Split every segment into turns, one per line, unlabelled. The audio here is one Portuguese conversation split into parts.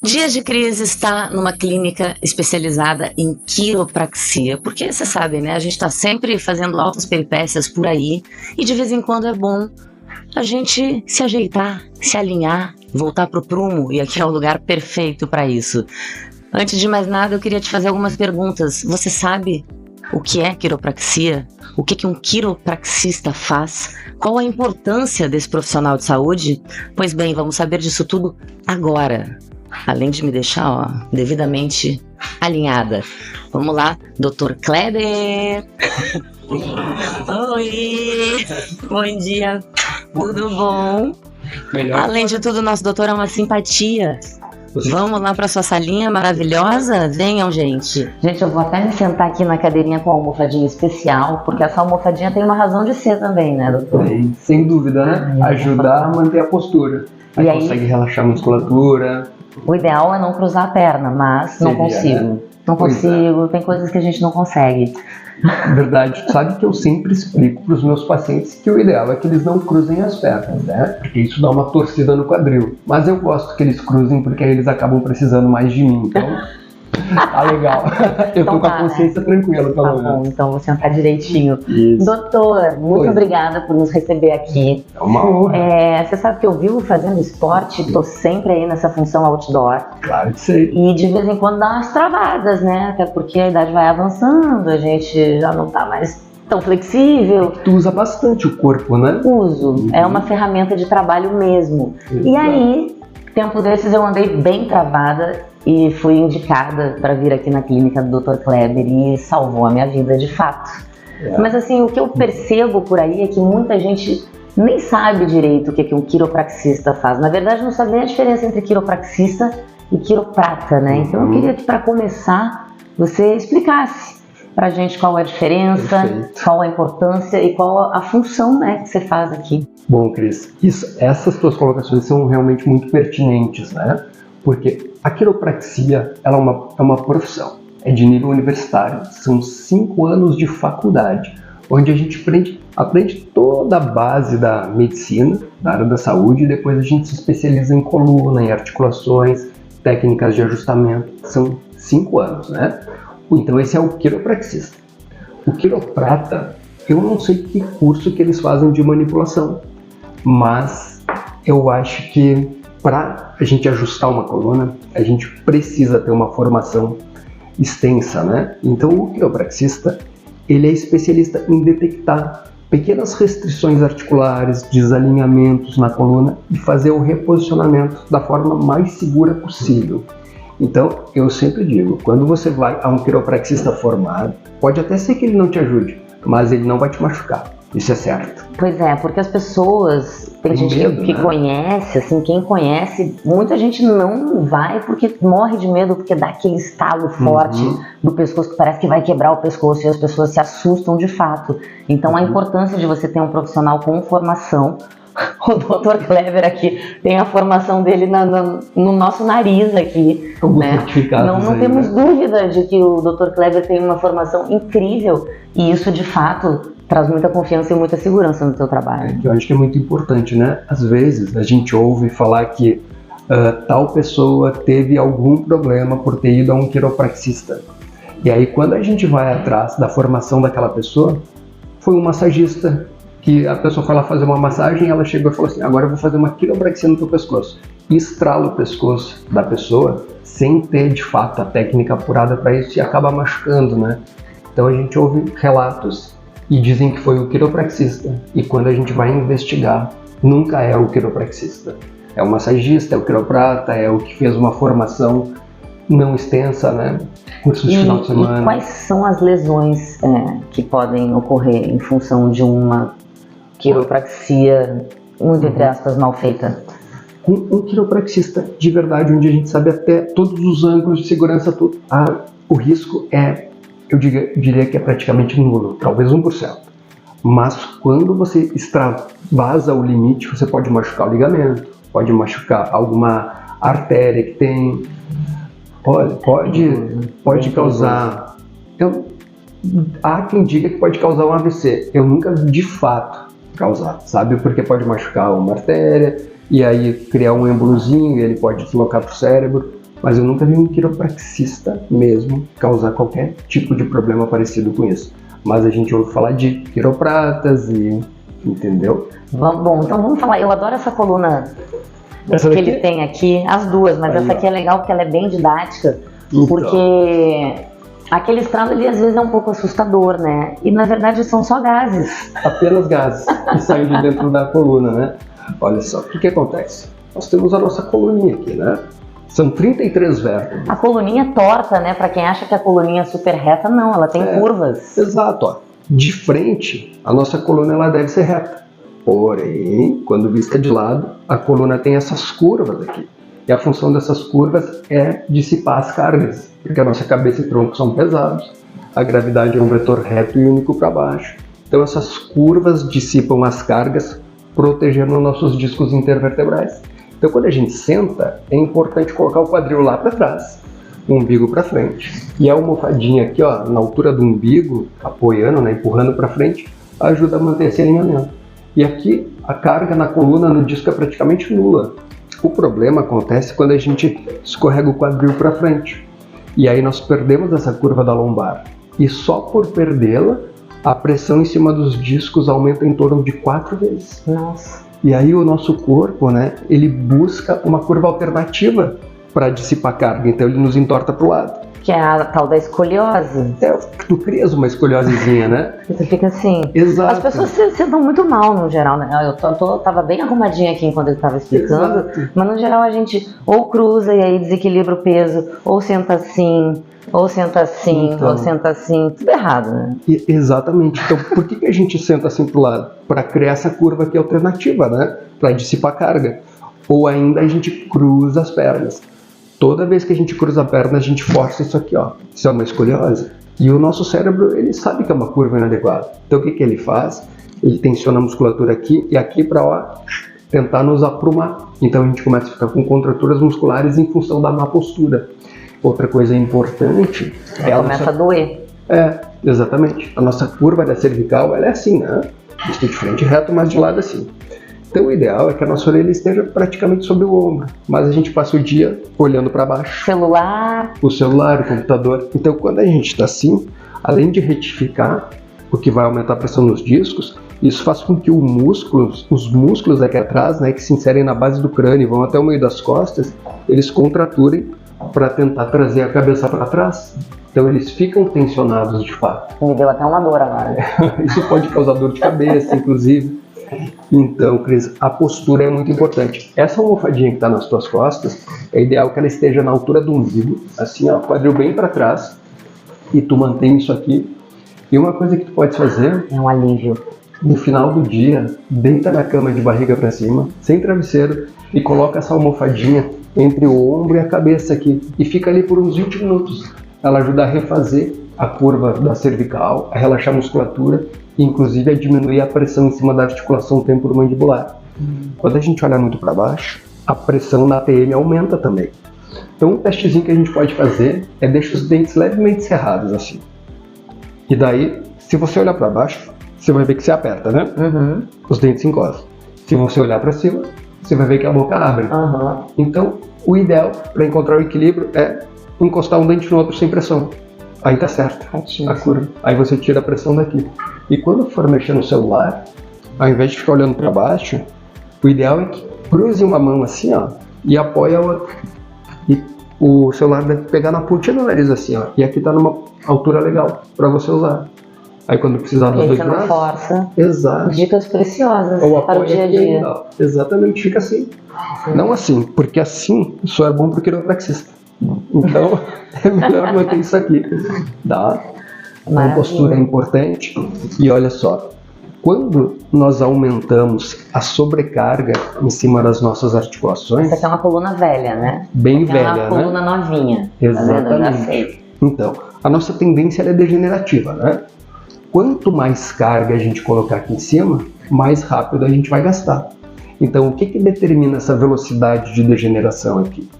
Dias de Crise está numa clínica especializada em quiropraxia, porque você sabe, né? A gente está sempre fazendo altas peripécias por aí e de vez em quando é bom a gente se ajeitar, se alinhar, voltar pro prumo, e aqui é o lugar perfeito para isso. Antes de mais nada, eu queria te fazer algumas perguntas. Você sabe o que é quiropraxia? O que um quiropraxista faz? Qual a importância desse profissional de saúde? Pois bem, vamos saber disso tudo agora. Além de me deixar, devidamente alinhada. Vamos lá, Dr. Kleber. Oi, bom dia, tudo bom?
Melhor.
Além de tudo, nosso doutor é uma simpatia. Vamos lá para sua salinha maravilhosa? Venham, gente. Gente, eu vou até me sentar aqui na cadeirinha com a almofadinha especial, porque essa almofadinha tem uma razão de ser também, né, doutor?
Sem dúvida, né? Ajudar a manter a postura. Aí consegue relaxar a musculatura.
O ideal é não cruzar a perna, mas não consigo. Né? Não consigo, tem coisas que a gente não consegue.
Verdade, sabe que eu sempre explico para os meus pacientes que o ideal é que eles não cruzem as pernas, né? Porque isso dá uma torcida no quadril. Mas eu gosto que eles cruzem porque aí eles acabam precisando mais de mim, então tá legal. Eu
então
tô com a consciência tranquila, pelo menos.
Tá bom, então vou sentar direitinho.
Isso.
Doutor, muito obrigada por nos receber aqui.
É uma honra.
Você sabe que eu vivo fazendo esporte, tô sempre aí nessa função outdoor.
Claro que sei.
E de vez em quando dá umas travadas, né? Até porque a idade vai avançando, a gente já não tá mais tão flexível.
Tu usa bastante o corpo, né?
Uso, é uma ferramenta de trabalho mesmo.
Exato.
E aí, tempo desses eu andei bem travada e fui indicada para vir aqui na clínica do Dr. Kleber e salvou a minha vida de fato. Mas assim, o que eu percebo por aí é que muita gente nem sabe direito o que um quiropraxista faz. Na verdade, não sabe nem a diferença entre quiropraxista e quiroprata, né? Então eu queria que, para começar, você explicasse pra gente qual é a diferença, qual a importância e qual a função, né, que você faz aqui.
Bom, Cris, essas tuas colocações são realmente muito pertinentes, né? Porque a quiropraxia ela é uma profissão, é de nível universitário, são 5 anos de faculdade, onde a gente aprende toda a base da medicina, da área da saúde, e depois a gente se especializa em coluna, em articulações, técnicas de ajustamento. São 5 anos, né? Então esse é o quiropraxista. O quiroprata, eu não sei que curso que eles fazem de manipulação, mas eu acho que para a gente ajustar uma coluna, a gente precisa ter uma formação extensa, né? Então o quiropraxista, ele é especialista em detectar pequenas restrições articulares, desalinhamentos na coluna e fazer o reposicionamento da forma mais segura possível. Então, eu sempre digo, quando você vai a um quiropraxista formado, pode até ser que ele não te ajude, mas ele não vai te machucar. Isso é certo.
Pois é, porque as pessoas, tem gente
medo,
que
né?
Conhece, assim, quem conhece, muita gente não vai porque morre de medo, porque dá aquele estalo forte do pescoço que parece que vai quebrar o pescoço e as pessoas se assustam de fato. Então a importância de você ter um profissional com formação. O Dr. Kleber aqui tem a formação dele no nosso nariz aqui, né? Não temos dúvida de que o Dr. Kleber tem uma formação incrível e isso de fato traz muita confiança e muita segurança no seu trabalho.
Eu acho que é muito importante, né? Às vezes a gente ouve falar que tal pessoa teve algum problema por ter ido a um quiropraxista. E aí quando a gente vai atrás da formação daquela pessoa, foi um massagista que a pessoa foi lá fazer uma massagem, ela chegou e falou assim, agora eu vou fazer uma quiropraxia no teu pescoço. E estrala o pescoço da pessoa sem ter de fato a técnica apurada para isso e acaba machucando, né? Então a gente ouve relatos e dizem que foi o quiropraxista. E quando a gente vai investigar, nunca é o quiropraxista. É o massagista, é o quiroprata, é o que fez uma formação não extensa, né? Cursos de final de semana.
E quais são as lesões que podem ocorrer em função de uma quiropraxia, muito entre aspas, mal feita?
Um quiropraxista de verdade, onde a gente sabe até todos os ângulos de segurança, o risco eu diria que é praticamente nulo, talvez 1%. Mas quando você extravasa o limite, você pode machucar o ligamento, pode machucar alguma artéria que tem, pode causar... Há quem diga que pode causar um AVC. Eu nunca vi de fato causar, sabe? Porque pode machucar uma artéria e aí criar um êmbolozinho e ele pode deslocar para o cérebro. Mas eu nunca vi um quiropraxista mesmo causar qualquer tipo de problema parecido com isso. Mas a gente ouve falar de quiropratas e... entendeu?
Bom, então vamos falar. Eu adoro essa coluna
Essa
que
daqui?
ele tem aqui, as duas, mas
Aí,
essa aqui é legal porque ela é bem didática,
Então.
porque aquele estralo ele às vezes é um pouco assustador, né? E na verdade são só gases.
Apenas gases que saem de dentro da coluna, né? Olha só, o que acontece? Nós temos a nossa coluninha aqui, né? São 33 vértebras.
A coluninha é torta, né? Pra quem acha que a coluninha é super reta, não, ela tem curvas.
Exato, ó. De frente, a nossa coluna ela deve ser reta. Porém, quando vista de lado, a coluna tem essas curvas aqui. E a função dessas curvas é dissipar as cargas, porque a nossa cabeça e tronco são pesados. A gravidade é um vetor reto e único para baixo. Então essas curvas dissipam as cargas, protegendo nossos discos intervertebrais. Então quando a gente senta, é importante colocar o quadril lá para trás, o umbigo para frente. E a almofadinha aqui, ó, na altura do umbigo, apoiando, né, empurrando para frente, ajuda a manter esse alinhamento. E aqui a carga na coluna no disco é praticamente nula. O problema acontece quando a gente escorrega o quadril para frente. E aí nós perdemos essa curva da lombar. E só por perdê-la, a pressão em cima dos discos aumenta em torno de 4 vezes.
Nossa.
E aí o nosso corpo, né, ele busca uma curva alternativa para dissipar a carga, então ele nos entorta para o lado.
Que é a tal da escoliose.
Tu crias uma escoliosezinha, né?
Você fica assim.
Exato.
As pessoas se sentam muito mal no geral, né? Eu tava bem arrumadinha aqui enquanto ele tava explicando,
Exato.
mas no geral a gente ou cruza e aí desequilibra o peso, ou senta assim, ou senta assim,
Então.
ou senta assim, tudo errado, né?
Exatamente. Então, por que a gente senta assim pro lado? Para criar essa curva aqui alternativa, né? Para dissipar a carga. Ou ainda a gente cruza as pernas. Toda vez que a gente cruza a perna, a gente força isso aqui, ó. Isso é uma escoliose. E o nosso cérebro, ele sabe que é uma curva inadequada. Então, o que ele faz? Ele tensiona a musculatura aqui e aqui para, ó, tentar nos aprumar. Então, a gente começa a ficar com contraturas musculares em função da má postura. Outra coisa importante é a
Começa a doer.
Exatamente. A nossa curva da cervical, ela é assim, né? Estou de frente reto, mas de lado assim. Então o ideal é que a nossa orelha esteja praticamente sobre o ombro, mas a gente passa o dia olhando para baixo.
Celular.
O celular, o computador. Então quando a gente está assim, além de retificar, o que vai aumentar a pressão nos discos, isso faz com que os músculos aqui atrás, né, que se inserem na base do crânio e vão até o meio das costas, eles contraturem para tentar trazer a cabeça para trás. Então eles ficam tensionados de fato.
Me deu até uma dor agora.
Isso pode causar dor de cabeça, inclusive. Então, Cris, a postura é muito importante. Essa almofadinha que está nas tuas costas, é ideal que ela esteja na altura do umbigo, assim, ó, quadril bem para trás, e tu mantém isso aqui. E uma coisa que tu pode fazer,
É um alívio.
no final do dia, deita na cama de barriga para cima, sem travesseiro, e coloca essa almofadinha entre o ombro e a cabeça aqui, e fica ali por uns 20 minutos. Ela ajuda a refazer a curva da cervical, a relaxar a musculatura, e inclusive a diminuir a pressão em cima da articulação temporomandibular. Quando a gente olha muito para baixo, a pressão na TM aumenta também. Então um testezinho que a gente pode fazer é deixar os dentes levemente cerrados assim. E daí, se você olhar para baixo, você vai ver que você aperta, né?
Uhum.
Os dentes se encostam. Se você olhar para cima, você vai ver que a boca abre.
Uhum.
Então, o ideal para encontrar o equilíbrio é encostar um dente no outro sem pressão. Aí tá certo a curva. Aí você tira a pressão daqui. E quando for mexer no celular, ao invés de ficar olhando para baixo, o ideal é que cruze uma mão assim, ó, e apoie a outra. E o celular deve pegar na pontinha do nariz assim, ó. E aqui tá numa altura legal para você usar. Aí quando precisar dos dois
Você não
braços...
força.
Exato.
Dicas preciosas
Ou
para o
apoia
dia a
aqui,
dia.
ó. Exatamente, fica assim. Não assim, porque assim só é bom pro quiropraxista. Então, é melhor manter isso aqui. Tá? A postura é importante. E olha só, quando nós aumentamos a sobrecarga em cima das nossas articulações,
Essa aqui é uma coluna velha, né?
bem
Essa
velha,
é uma coluna
né?
novinha. Tá vendo? Eu já
Exatamente.
sei.
Então, a nossa tendência ela é degenerativa, né? Quanto mais carga a gente colocar aqui em cima, mais rápido a gente vai gastar. Então, o que determina essa velocidade de degeneração aqui?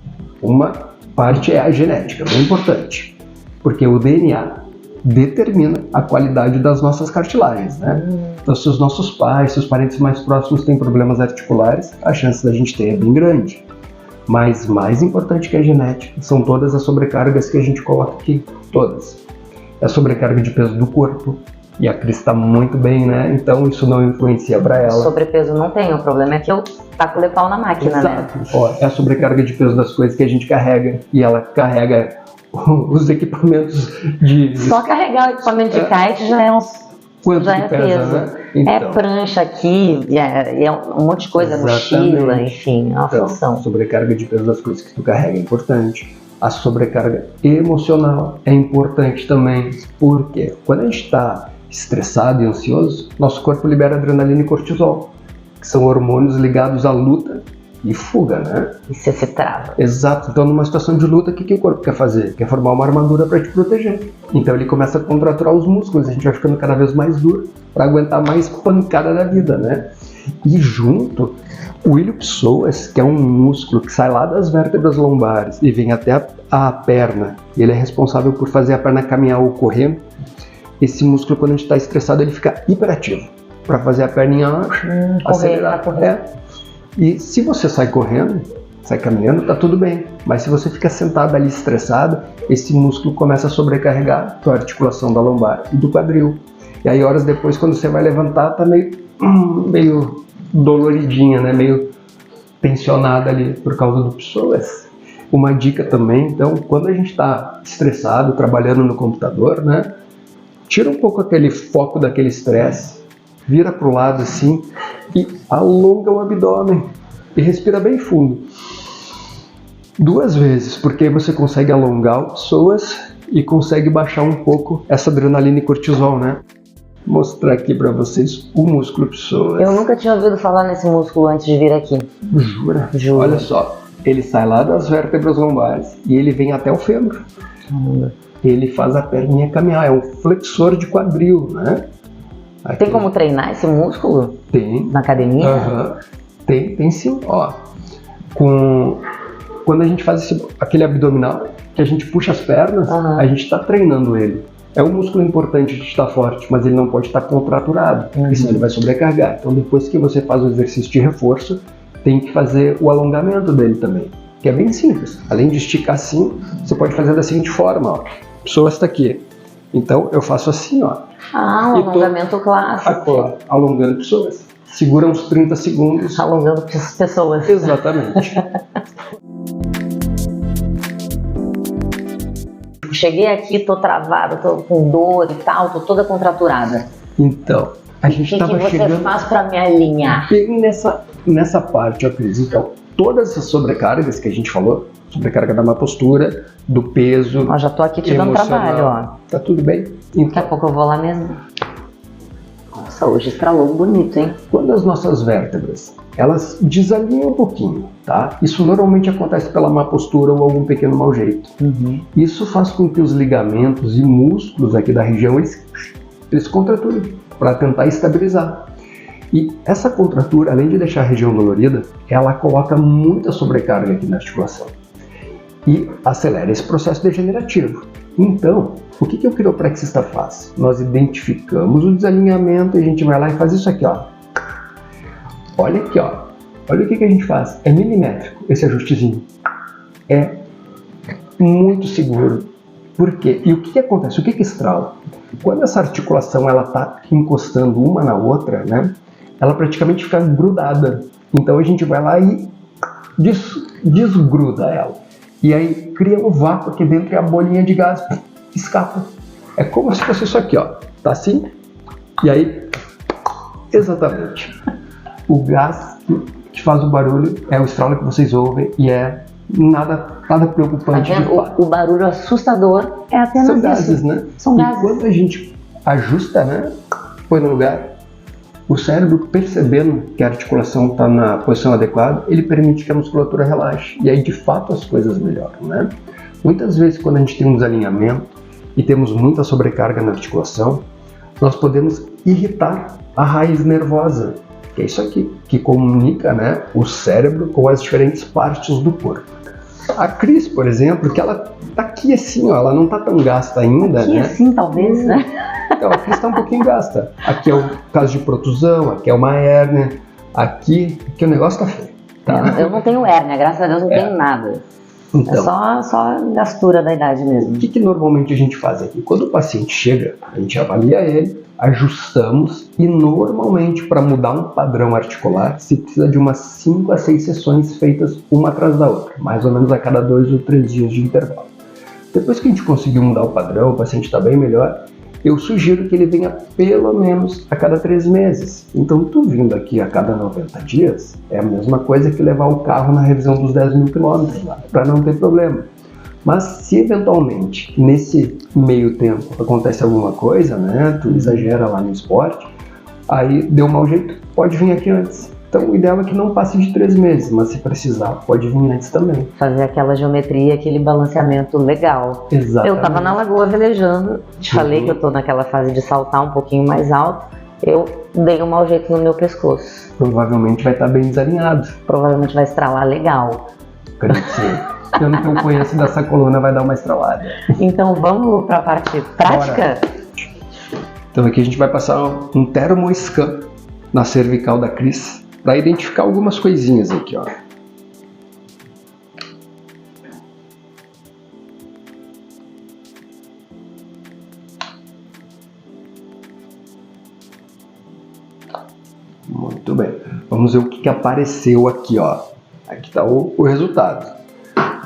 Uma parte é a genética, bem importante, porque o DNA determina a qualidade das nossas cartilagens, né? Então, se os nossos pais, se os parentes mais próximos têm problemas articulares, a chance da gente ter é bem grande. Mas mais importante que a genética são todas as sobrecargas que a gente coloca aqui, todas. É a sobrecarga de peso do corpo, e a Cris está muito bem, né? Então isso não influencia para ela.
Sobrepeso não tem, o problema é que eu taco o pau na máquina,
exato,
né?
Ó, é a sobrecarga de peso das coisas que a gente carrega, e ela carrega os equipamentos de...
Só carregar o equipamento de kite já é
Quanto
já
que
é
pesa,
peso.
né? Então,
é prancha aqui, é um monte de coisa, mochila, enfim, é uma função.
Sobrecarga de peso das coisas que tu carrega é importante. A sobrecarga emocional é importante também, porque quando a gente está estressado e ansioso, nosso corpo libera adrenalina e cortisol, que são hormônios ligados à luta e fuga, né?
E você se trava.
Exato. Então, numa situação de luta, o que o corpo quer fazer? Quer formar uma armadura para te proteger. Então, ele começa a contraturar os músculos, a gente vai ficando cada vez mais duro para aguentar mais pancada da vida, né? E junto, o ilho-psoas, que é um músculo que sai lá das vértebras lombares e vem até a perna, e ele é responsável por fazer a perna caminhar ou correr. Esse músculo, quando a gente está estressado, ele fica hiperativo para fazer a perninha acelerar.
Correr.
E se você sai correndo, sai caminhando, tá tudo bem. Mas se você fica sentado ali estressado, esse músculo começa a sobrecarregar a articulação da lombar e do quadril. E aí horas depois, quando você vai levantar, tá meio doloridinha, né? Meio tensionada ali por causa do psoas. Uma dica também, então, quando a gente está estressado, trabalhando no computador, né? Tira um pouco aquele foco daquele estresse, vira para o lado assim e alonga o abdômen e respira bem fundo. 2 vezes, porque você consegue alongar o psoas e consegue baixar um pouco essa adrenalina e cortisol, né? Vou mostrar aqui para vocês o músculo psoas.
Eu nunca tinha ouvido falar nesse músculo antes de vir aqui.
Jura?
Juro.
Olha só, ele sai lá das vértebras lombares e ele vem até o fêmur. Ele faz a perninha caminhar, é um flexor de quadril, né? Aqui.
Tem como treinar esse músculo?
Tem.
Na academia?
Tem sim. Ó, quando a gente faz aquele abdominal, que a gente puxa as pernas, a gente está treinando ele. É um músculo importante de estar forte, mas ele não pode estar contraturado, porque senão ele vai sobrecarregar. Então depois que você faz o exercício de reforço, tem que fazer o alongamento dele também, que é bem simples. Além de esticar assim, você pode fazer da seguinte forma, ó. A pessoa está aqui. Então eu faço assim, ó.
Um alongamento clássico.
Aqui, ó, alongando pessoas. Segura uns 30 segundos.
Alongando pessoas.
Exatamente.
Cheguei aqui, tô travada, tô com dor e tal, tô toda contraturada.
Então, a gente estava chegando...
O que você faz para me alinhar?
Bem nessa parte, ó, Cris. Então, todas essas sobrecargas que a gente falou, sobrecarga da má postura, do peso...
Ó, já tô aqui te dando trabalho, ó.
Tá tudo bem?
Então, daqui a pouco eu vou lá mesmo. Nossa, hoje estralou bonito, hein?
Quando as nossas vértebras, elas desalinham um pouquinho, tá? Isso normalmente acontece pela má postura ou algum pequeno mau jeito. Isso faz com que os ligamentos e músculos aqui da região, eles contraturem para tentar estabilizar. E essa contratura, além de deixar a região dolorida, ela coloca muita sobrecarga aqui na articulação e acelera esse processo degenerativo. Então, o que o quiropraxista faz? Nós identificamos o desalinhamento e a gente vai lá e faz isso aqui, ó. Olha aqui, ó. Olha o que a gente faz. É milimétrico esse ajustezinho. É muito seguro. Por quê? E o que acontece? O que estrala? Quando essa articulação ela está encostando uma na outra, né? Ela praticamente fica grudada. Então a gente vai lá e desgruda ela. E aí cria um vácuo aqui dentro e a bolinha de gás escapa. É como se fosse isso aqui, ó. Tá assim? E aí, exatamente. O gás que faz o barulho é o estralo que vocês ouvem e é nada preocupante.
O barulho assustador é apenas
São gases, né?
São gases.
E quando a gente ajusta, né? Põe no lugar, o cérebro, percebendo que a articulação está na posição adequada, ele permite que a musculatura relaxe. E aí, de fato, as coisas melhoram, né? Muitas vezes, quando a gente tem um desalinhamento e temos muita sobrecarga na articulação, nós podemos irritar a raiz nervosa, que é isso aqui, que comunica, né, o cérebro com as diferentes partes do corpo. A Cris, por exemplo, que ela tá aqui assim, ó, ela não tá tão gasta ainda,
aqui,
né?
assim, talvez, né?
Então, a Cris tá um pouquinho gasta. Aqui é o caso de protusão, aqui é uma hérnia, aqui o negócio tá feio. Tá?
Eu não tenho hérnia, graças a Deus não tenho nada.
Então,
É só gastura da idade mesmo.
o que normalmente a gente faz aqui? Quando o paciente chega, a gente avalia ele, ajustamos e normalmente para mudar um padrão articular se precisa de umas 5 a 6 sessões feitas uma atrás da outra, mais ou menos a cada 2 ou 3 dias de intervalo. Depois que a gente conseguiu mudar o padrão, o paciente está bem melhor, eu sugiro que ele venha pelo menos a cada 3 meses. Então, tu vindo aqui a cada 90 dias é a mesma coisa que levar o carro na revisão dos 10.000 quilômetros lá, para não ter problema. Mas se eventualmente, nesse meio tempo, acontece alguma coisa, né, tu exagera lá no esporte, aí deu mau jeito, pode vir aqui antes. Então o ideal é que não passe de 3 meses, mas se precisar, pode vir antes também.
Fazer aquela geometria, aquele balanceamento legal.
Exatamente.
Eu tava na lagoa velejando, te falei que eu tô naquela fase de saltar um pouquinho mais alto, eu dei um mau jeito no meu pescoço.
Provavelmente vai estar bem desalinhado.
Provavelmente vai estralar legal.
Acredito que sim. Pelo que eu conheço dessa coluna, vai dar uma estralada.
Então vamos para a parte prática?
Bora. Então aqui a gente vai passar um termoscan na cervical da Cris para identificar algumas coisinhas aqui, ó. Muito bem. Vamos ver o que apareceu aqui, ó. Aqui está o resultado.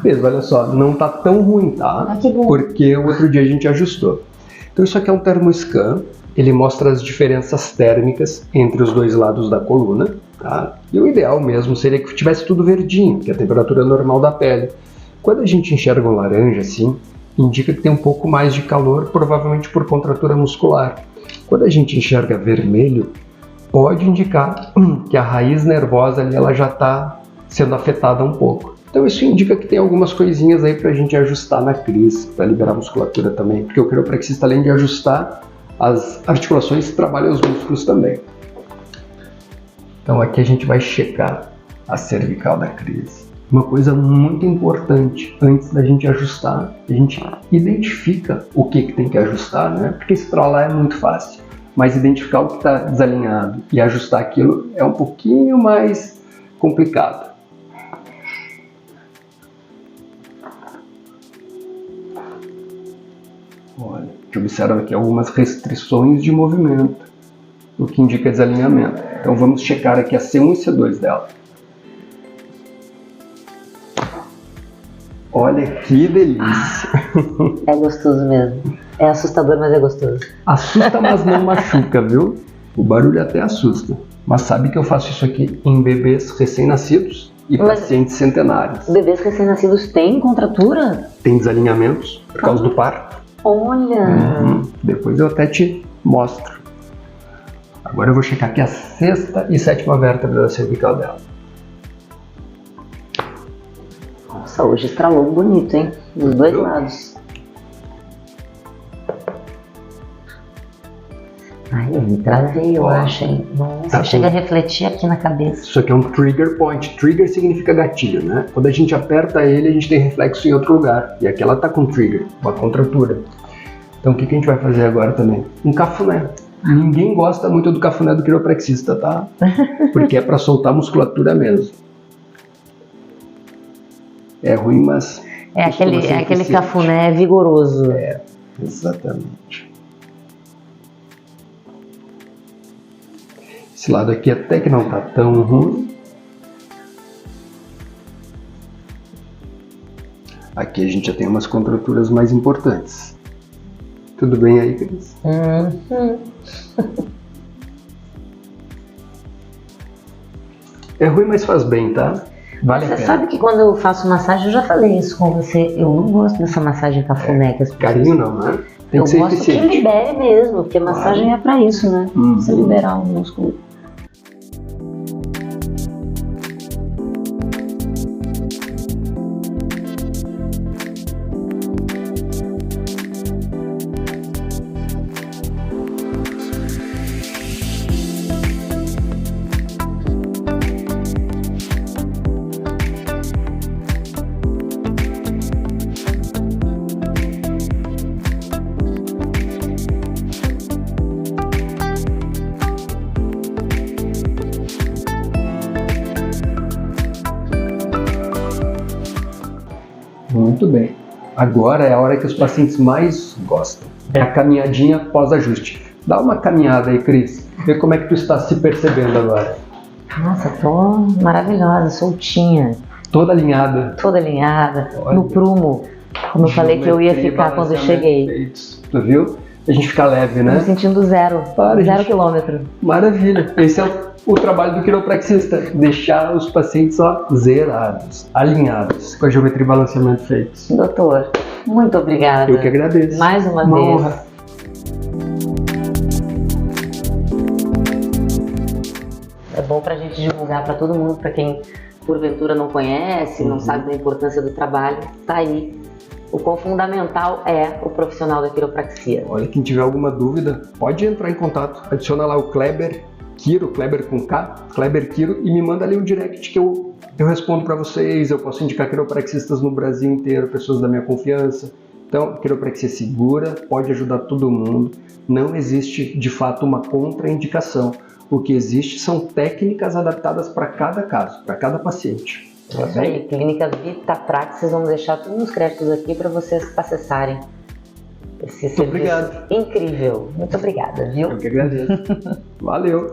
Beleza, olha só, não tá tão ruim, tá?
Que bom.
Porque o outro dia a gente ajustou. Então isso aqui é um termoscan, ele mostra as diferenças térmicas entre os dois lados da coluna, tá? E o ideal mesmo seria que tivesse tudo verdinho, que é a temperatura normal da pele. Quando a gente enxerga um laranja assim, indica que tem um pouco mais de calor, provavelmente por contratura muscular. Quando a gente enxerga vermelho, pode indicar que a raiz nervosa ali ela já está sendo afetada um pouco. Então isso indica que tem algumas coisinhas aí para a gente ajustar na Cris, para liberar a musculatura também, porque o quiropraxista, além de ajustar as articulações, trabalha os músculos também. Então aqui a gente vai checar a cervical da Cris. Uma coisa muito importante, antes da gente ajustar, a gente identifica o que tem que ajustar, né? Porque estralar é muito fácil, mas identificar o que está desalinhado e ajustar aquilo é um pouquinho mais complicado. Olha, a gente observa aqui algumas restrições de movimento, o que indica desalinhamento. Então vamos checar aqui a C1 e C2 dela. Olha que delícia!
É gostoso mesmo. É assustador, mas é gostoso.
Assusta, mas não machuca, viu? O barulho até assusta. Mas sabe que eu faço isso aqui em bebês recém-nascidos e pacientes centenários.
Bebês recém-nascidos têm contratura?
Tem desalinhamentos por causa do parto.
Olha!
Depois eu até te mostro. Agora eu vou checar aqui a 6ª e 7ª vértebra da cervical dela.
Nossa, hoje estralou bonito, hein? Dos dois lados. Ai, eu me travei, eu acho, hein? Nossa,
Tá
chega a refletir aqui na cabeça.
Isso aqui é um trigger point. Trigger significa gatilho, né? Quando a gente aperta ele, a gente tem reflexo em outro lugar. E aqui ela tá com trigger, uma contratura. Então o que a gente vai fazer agora também? Um cafuné. Ninguém gosta muito do cafuné do quiropraxista, tá? Porque é para soltar a musculatura mesmo. É ruim, mas...
É aquele cafuné vigoroso.
É, exatamente. Esse lado aqui até que não tá tão ruim. Aqui a gente já tem umas contraturas mais importantes. Tudo bem aí, Cris? É ruim, mas faz bem, tá? Vale a
Você
pena.
sabe que quando eu faço massagem, eu já falei isso com você, eu não gosto dessa massagem cafuné que as pessoas...
Carinho não, né? Tem
Eu
que ser
gosto que
eficiente.
libere mesmo, porque massagem é pra isso, né? Você liberar o músculo.
Muito bem. Agora é a hora que os pacientes mais gostam. É a caminhadinha pós-ajuste. Dá uma caminhada aí, Cris. Vê como é que tu está se percebendo agora.
Nossa, tô maravilhosa, soltinha.
Toda alinhada.
Toda alinhada,
Olha.
no prumo, como eu falei que eu ia ficar quando eu cheguei.
Feitos. Tu viu? A gente fica leve, né?
Me sentindo zero quilômetro.
Maravilha. Esse é o trabalho do quiropraxista. Deixar os pacientes zerados, alinhados, com a geometria e balanceamento feitos.
Doutor, muito obrigada.
Eu que agradeço.
Mais uma vez.
Honra.
É bom pra gente divulgar pra todo mundo, pra quem porventura não conhece, não sabe da importância do trabalho, tá aí. O quão fundamental é o profissional da quiropraxia.
Olha, quem tiver alguma dúvida, pode entrar em contato. Adiciona lá o Kleber Quiro, Kleber com K, Kleber Quiro, e me manda ali um direct que eu respondo para vocês. Eu posso indicar quiropraxistas no Brasil inteiro, pessoas da minha confiança. Então, quiropraxia segura, pode ajudar todo mundo. Não existe, de fato, uma contraindicação. O que existe são técnicas adaptadas para cada caso, para cada paciente.
É isso aí, Clínica Vitapraxis, vamos deixar todos os créditos aqui para vocês acessarem esse serviço incrível. Muito obrigada, viu?
Eu que agradeço. Valeu!